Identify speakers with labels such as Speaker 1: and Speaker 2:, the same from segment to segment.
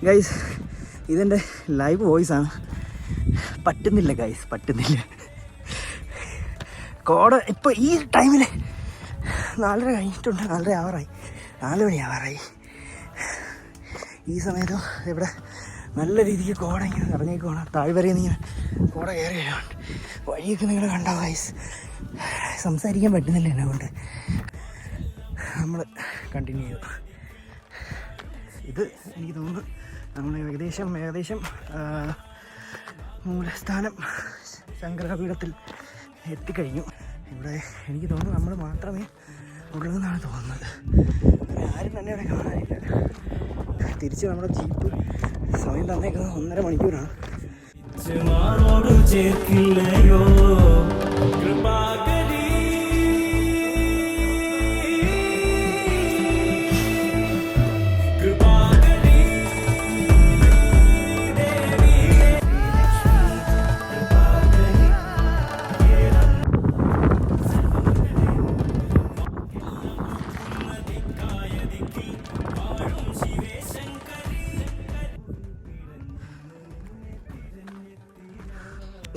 Speaker 1: Guys ഇതെൻ്റെ live വോയിസാണ്. പറ്റുന്നില്ല guys, പറ്റുന്നില്ല. കോട ഇപ്പോൾ ഈ ടൈമിൽ 4:30 കഴിഞ്ഞിട്ടുണ്ട്. 4:30 ആവാറായി, 4 മണി ആവാറായി. ഈ സമയത്തും ഇവിടെ നല്ല രീതിക്ക് കോട ഇങ്ങനെ ഇറങ്ങിക്കോണം. താഴ്വരയിൽ നിന്ന് ഇങ്ങനെ കോട കയറി വരുന്നുണ്ട്. വഴിയൊക്കെ നിങ്ങൾ കണ്ടോ ഗൈസ്? സംസാരിക്കാൻ പറ്റുന്നില്ല എന്നെ കൊണ്ട്. നമ്മൾ കണ്ടിന്യൂ ചെയ്തു. ഇത് എനിക്ക് തോന്നുന്നു നമ്മൾ ഏകദേശം മൂലസ്ഥാനം ശങ്കരപീഠത്തിൽ എത്തിക്കഴിഞ്ഞു. ഇവിടെ എനിക്ക് തോന്നുന്നു നമ്മൾ മാത്രമേ ഉള്ളതെന്നാണ് തോന്നുന്നത്. ആരും തന്നെ ഇവിടെ കാണാനില്ല. തിരിച്ച് നമ്മുടെ ജീപ്പ് സമയം തന്നേക്കുന്നത് 1.5 മണിക്കൂറാണ്.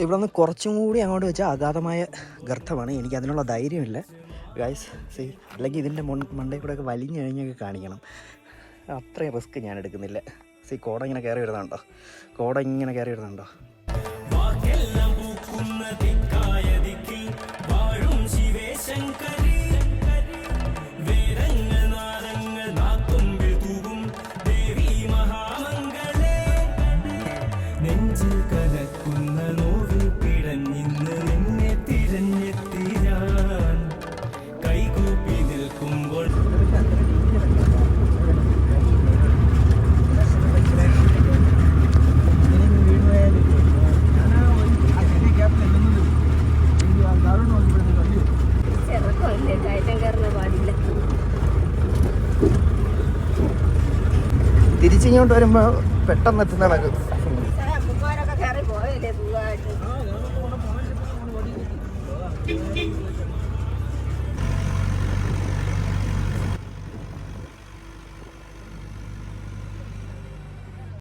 Speaker 1: ഇവിടെ നിന്ന് കുറച്ചും കൂടി അങ്ങോട്ട് വെച്ചാൽ അഗാധമായ ഗർത്തമാണ്. എനിക്ക് അതിനുള്ള ധൈര്യമില്ല ഗൈസ്. സീ, അല്ലെങ്കിൽ ഇതിൻ്റെ മണ്ടയിൽ കൂടെയൊക്കെ വലിഞ്ഞു കഴിഞ്ഞൊക്കെ കാണിക്കണം. അത്രയും റിസ്ക് ഞാൻ എടുക്കുന്നില്ല. സീ, കോട ഇങ്ങനെ കയറി വരുന്നുണ്ടോ? കോട ഇങ്ങനെ കയറി വരുന്നുണ്ടോ? തിരിച്ചിങ്ങോട്ട് വരുമ്പോൾ പെട്ടെന്ന് എത്തുന്ന കണക്ക്